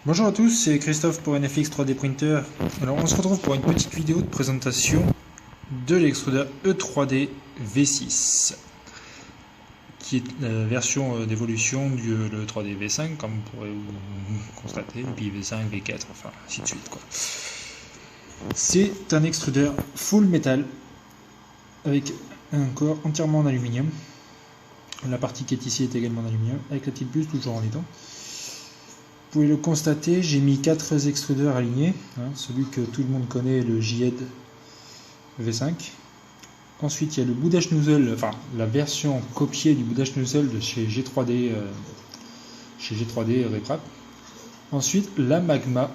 Bonjour à tous, c'est Christophe pour NFX 3D Printer. Alors on se retrouve pour une petite vidéo de présentation de l'extrudeur E3D V6 qui est la version d'évolution du le 3D V5 comme vous pourrez vous constater, et puis V5, V4, enfin ainsi de suite quoi. C'est un extrudeur full métal avec un corps entièrement en aluminium. La partie qui est ici est également en aluminium avec la petite buse toujours en laiton. Vous pouvez le constater, j'ai mis 4 extrudeurs alignés, celui que tout le monde connaît, le JED V5. Ensuite, il y a le Boudash Nozzle, enfin la version copiée du Boudash Nozzle de chez G3D Reprap. Ensuite, la Magma,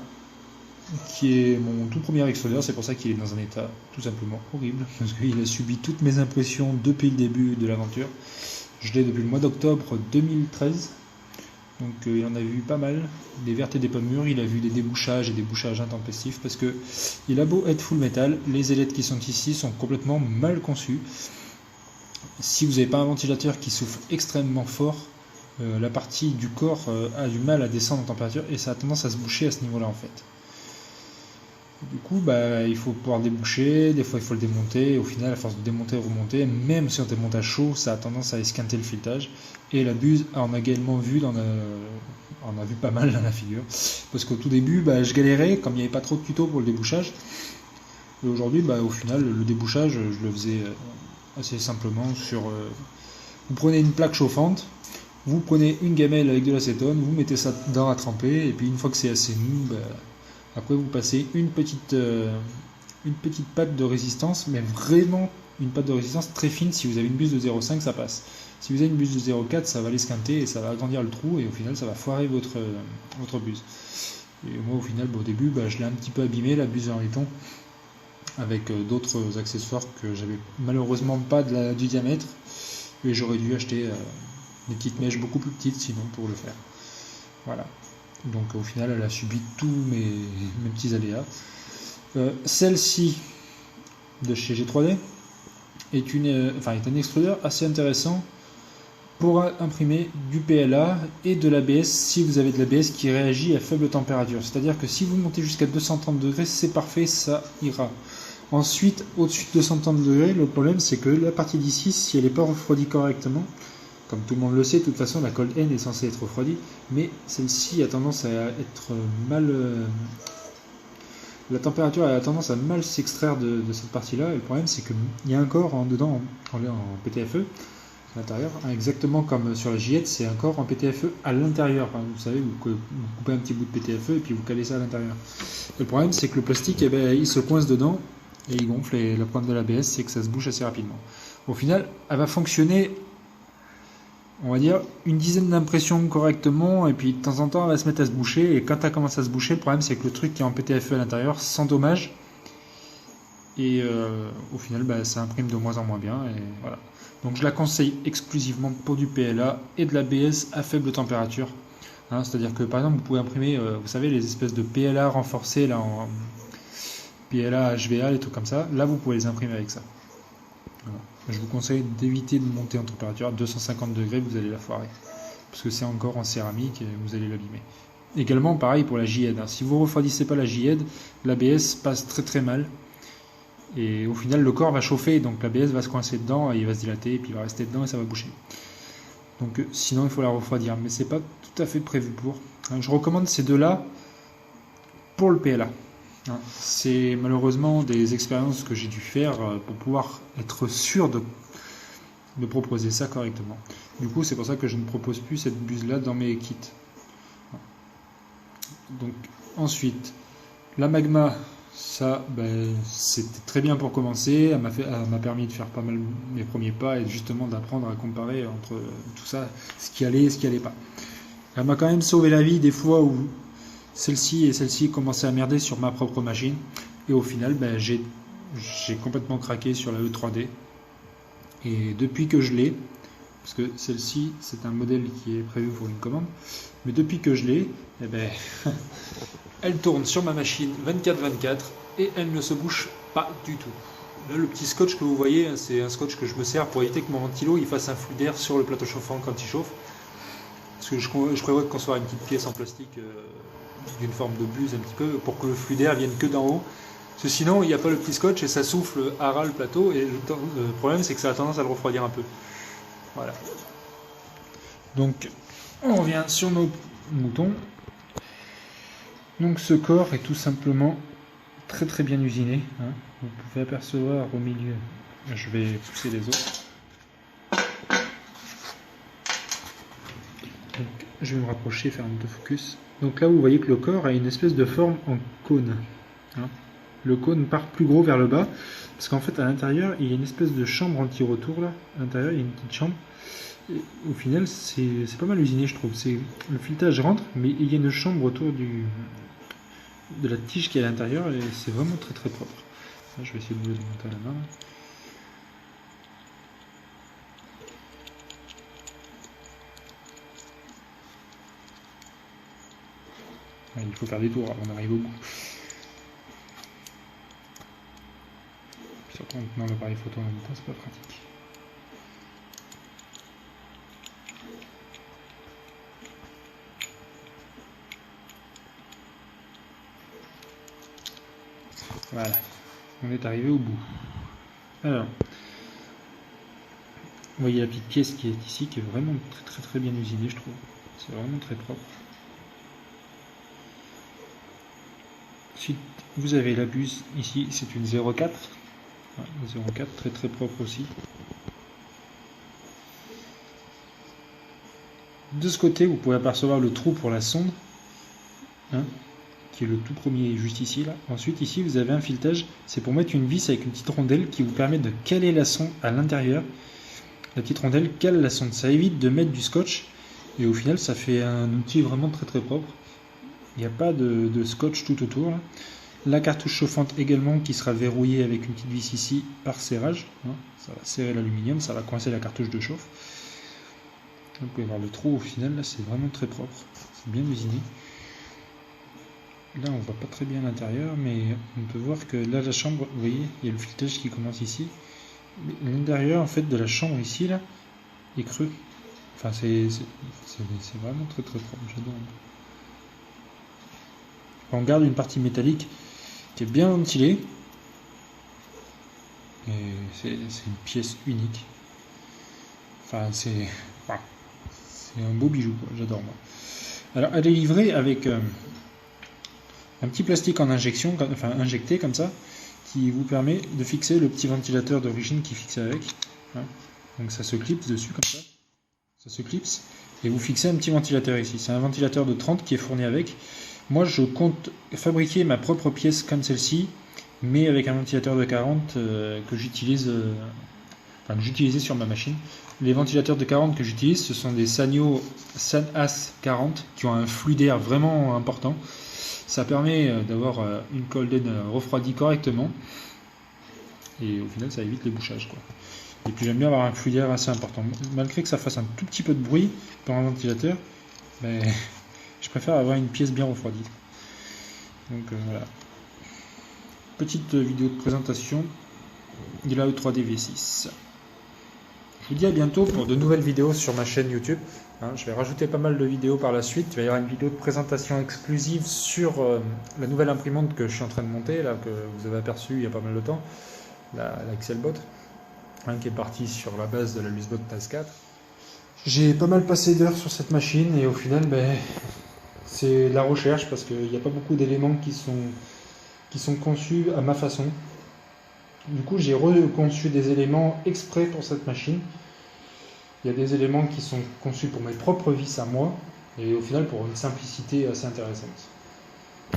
qui est mon tout premier extrudeur, c'est pour ça qu'il est dans un état tout simplement horrible, parce qu'il a subi toutes mes impressions depuis le début de l'aventure. Je l'ai depuis le mois d'octobre 2013. Donc il en a vu pas mal, des vertes et des pas mûres, il a vu des débouchages et des bouchages intempestifs parce que il a beau être full métal, les ailettes qui sont ici sont complètement mal conçues. Si vous n'avez pas un ventilateur qui souffle extrêmement fort, la partie du corps a du mal à descendre en température et ça a tendance à se boucher à ce niveau là en fait. Du coup, il faut pouvoir déboucher, des fois il faut le démonter, et au final, à force de démonter et remonter, même si on démonte à chaud, ça a tendance à esquinter le filetage. Et la buse, on a également vu, on a vu pas mal dans la figure. Parce qu'au tout début, je galérais, comme il n'y avait pas trop de tutos pour le débouchage. Et aujourd'hui, au final, le débouchage, je le faisais assez simplement sur... vous prenez une plaque chauffante, vous prenez une gamelle avec de l'acétone, vous mettez ça dedans à tremper, et puis une fois que c'est assez mou, après vous passez une petite patte de résistance, mais vraiment une patte de résistance très fine. Si vous avez une buse de 0,5 ça passe. Si vous avez une buse de 0,4 ça va l'esquinter et ça va agrandir le trou et au final ça va foirer votre buse. Et moi au final au début je l'ai un petit peu abîmé la buse en laiton avec d'autres accessoires que j'avais malheureusement pas du diamètre et j'aurais dû acheter des petites mèches beaucoup plus petites sinon pour le faire. Voilà. Donc au final elle a subi tous mes petits aléas. Celle-ci de chez G3D est un extrudeur assez intéressant pour imprimer du PLA et de l'ABS si vous avez de l'ABS qui réagit à faible température. C'est-à-dire que si vous montez jusqu'à 230 degrés, c'est parfait, ça ira. Ensuite, au-dessus de 230 degrés, le problème c'est que la partie d'ici, si elle n'est pas refroidie correctement, comme tout le monde le sait, de toute façon la cold end est censée être refroidie, mais celle-ci a tendance à être mal... la température a tendance à mal s'extraire de cette partie-là, et le problème c'est qu'il y a un corps en dedans en PTFE à l'intérieur, exactement comme sur la JED, c'est un corps en PTFE à l'intérieur. Vous savez, vous coupez un petit bout de PTFE et puis vous calez ça à l'intérieur. Le problème c'est que le plastique, il se coince dedans et il gonfle, et le problème de l'ABS c'est que ça se bouche assez rapidement. Au final, elle va fonctionner, on va dire, une dizaine d'impressions correctement, et puis de temps en temps elle va se mettre à se boucher, et quand elle commence à se boucher, le problème c'est que le truc qui est en PTFE à l'intérieur s'endommage, et au final ça imprime de moins en moins bien, et voilà. Donc je la conseille exclusivement pour du PLA et de l'ABS à faible température. C'est-à-dire que par exemple vous pouvez imprimer, vous savez, les espèces de PLA renforcés, là, en PLA HVA, les trucs comme ça, là vous pouvez les imprimer avec ça. Voilà. Je vous conseille d'éviter de monter en température à 250 degrés, vous allez la foirer. Parce que c'est encore en céramique et vous allez l'abîmer. Également, pareil pour la JED. Si vous ne refroidissez pas la JED, l'ABS passe très très mal. Et au final, le corps va chauffer, donc l'ABS va se coincer dedans, et il va se dilater, et puis il va rester dedans et ça va boucher. Donc sinon, il faut la refroidir. Mais c'est pas tout à fait prévu pour. Je recommande ces deux-là pour le PLA. C'est malheureusement des expériences que j'ai dû faire pour pouvoir être sûr de proposer ça correctement. Du coup, c'est pour ça que je ne propose plus cette buse-là dans mes kits. Donc, ensuite, la Magma, ça, c'était très bien pour commencer. Elle m'a permis de faire pas mal mes premiers pas et justement d'apprendre à comparer entre tout ça, ce qui allait et ce qui allait pas. Elle m'a quand même sauvé la vie des fois où celle-ci et celle-ci commençaient à merder sur ma propre machine, et au final j'ai complètement craqué sur la E3D, et depuis que je l'ai, parce que celle-ci c'est un modèle qui est prévu pour une commande, mais depuis que je l'ai, elle tourne sur ma machine 24/24 et elle ne se bouge pas du tout. Là, le petit scotch que vous voyez, c'est un scotch que je me sers pour éviter que mon ventilo il fasse un flux d'air sur le plateau chauffant quand il chauffe. Parce que je prévois de concevoir une petite pièce en plastique d'une forme de buse un petit peu, pour que le flux d'air vienne que d'en haut. Parce que sinon, il n'y a pas le petit scotch et ça souffle à ras le plateau. Et le problème, c'est que ça a tendance à le refroidir un peu. Voilà. Donc, on revient sur nos moutons. Donc, ce corps est tout simplement très très bien usiné. Hein. Vous pouvez apercevoir au milieu, je vais pousser les autres. Donc, je vais me rapprocher, faire un autofocus. Donc là, vous voyez que le corps a une espèce de forme en cône. Hein. Le cône part plus gros vers le bas, parce qu'en fait, à l'intérieur, il y a une espèce de chambre anti-retour là. À l'intérieur, il y a une petite chambre. Et au final, c'est pas mal usiné, je trouve. Le filetage rentre, mais il y a une chambre autour de la tige qui est à l'intérieur, et c'est vraiment très très propre. Là, je vais essayer de vous le monter à la main. Il faut faire des tours avant d'arriver au bout. Surtout en tenant l'appareil photo en même temps, c'est pas pratique. Voilà, on est arrivé au bout. Alors, vous voyez la petite pièce qui est ici, qui est vraiment très très bien usinée, je trouve. C'est vraiment très propre. Ensuite, vous avez la buse ici, c'est une 04. 04, très très propre aussi. De ce côté, vous pouvez apercevoir le trou pour la sonde, hein, qui est le tout premier juste ici. Là. Ensuite, ici, vous avez un filetage. C'est pour mettre une vis avec une petite rondelle qui vous permet de caler la sonde à l'intérieur. La petite rondelle cale la sonde. Ça évite de mettre du scotch. Et au final, ça fait un outil vraiment très très propre. Il n'y a pas de scotch tout autour. Là. La cartouche chauffante également qui sera verrouillée avec une petite vis ici par serrage. Hein. Ça va serrer l'aluminium, ça va coincer la cartouche de chauffe. Vous pouvez voir le trou au final, là c'est vraiment très propre. C'est bien usiné. Là on voit pas très bien l'intérieur, mais on peut voir que là la chambre, vous voyez, il y a le filetage qui commence ici. L'intérieur en fait de la chambre ici là est creux. Enfin c'est vraiment très très propre, j'adore. On garde une partie métallique qui est bien ventilée. Et c'est une pièce unique. Enfin c'est un beau bijou, j'adore moi. Alors elle est livrée avec un petit plastique en injection, enfin injecté comme ça, qui vous permet de fixer le petit ventilateur d'origine qui fixe avec. Hein. Donc ça se clipse dessus comme ça. Ça se clipse. Et vous fixez un petit ventilateur ici. C'est un ventilateur de 30 qui est fourni avec. Moi je compte fabriquer ma propre pièce comme celle-ci, mais avec un ventilateur de 40 que j'utilisais sur ma machine. Les ventilateurs de 40 que j'utilise, ce sont des Sanyo Sanas 40 qui ont un flux d'air vraiment important. Ça permet d'avoir une colonne refroidie correctement et au final ça évite les bouchages, quoi. Et puis j'aime bien avoir un flux d'air assez important. Malgré que ça fasse un tout petit peu de bruit par un ventilateur, mais je préfère avoir une pièce bien refroidie. Donc voilà. Petite vidéo de présentation de la E3D V6. Je vous dis à bientôt pour de nouvelles vidéos sur ma chaîne YouTube. Je vais rajouter pas mal de vidéos par la suite. Il va y avoir une vidéo de présentation exclusive sur la nouvelle imprimante que je suis en train de monter, là, que vous avez aperçu il y a pas mal de temps, la Excelbot, qui est partie sur la base de la Lusbot TAS 4. J'ai pas mal passé d'heures sur cette machine et au final, c'est de la recherche parce qu'il n'y a pas beaucoup d'éléments qui sont conçus à ma façon. Du coup, j'ai reconçu des éléments exprès pour cette machine. Il y a des éléments qui sont conçus pour mes propres vis à moi, et au final pour une simplicité assez intéressante.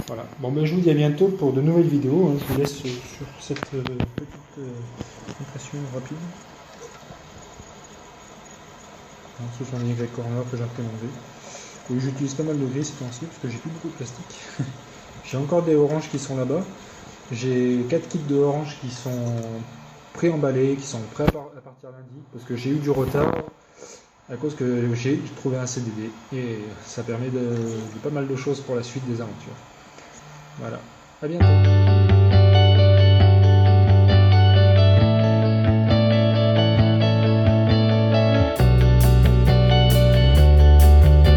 Voilà. Bon, je vous dis à bientôt pour de nouvelles vidéos. Je vous laisse sur cette petite impression rapide. Ce sont les Y corners que j'ai imprimés. Oui, j'utilise pas mal de gris ces temps-ci parce que j'ai plus beaucoup de plastique. J'ai encore des oranges qui sont là-bas. J'ai 4 kits de oranges qui sont pré-emballés, qui sont prêts à partir lundi, parce que j'ai eu du retard à cause que j'ai trouvé un CDD, et ça permet de pas mal de choses pour la suite des aventures. Voilà, à bientôt.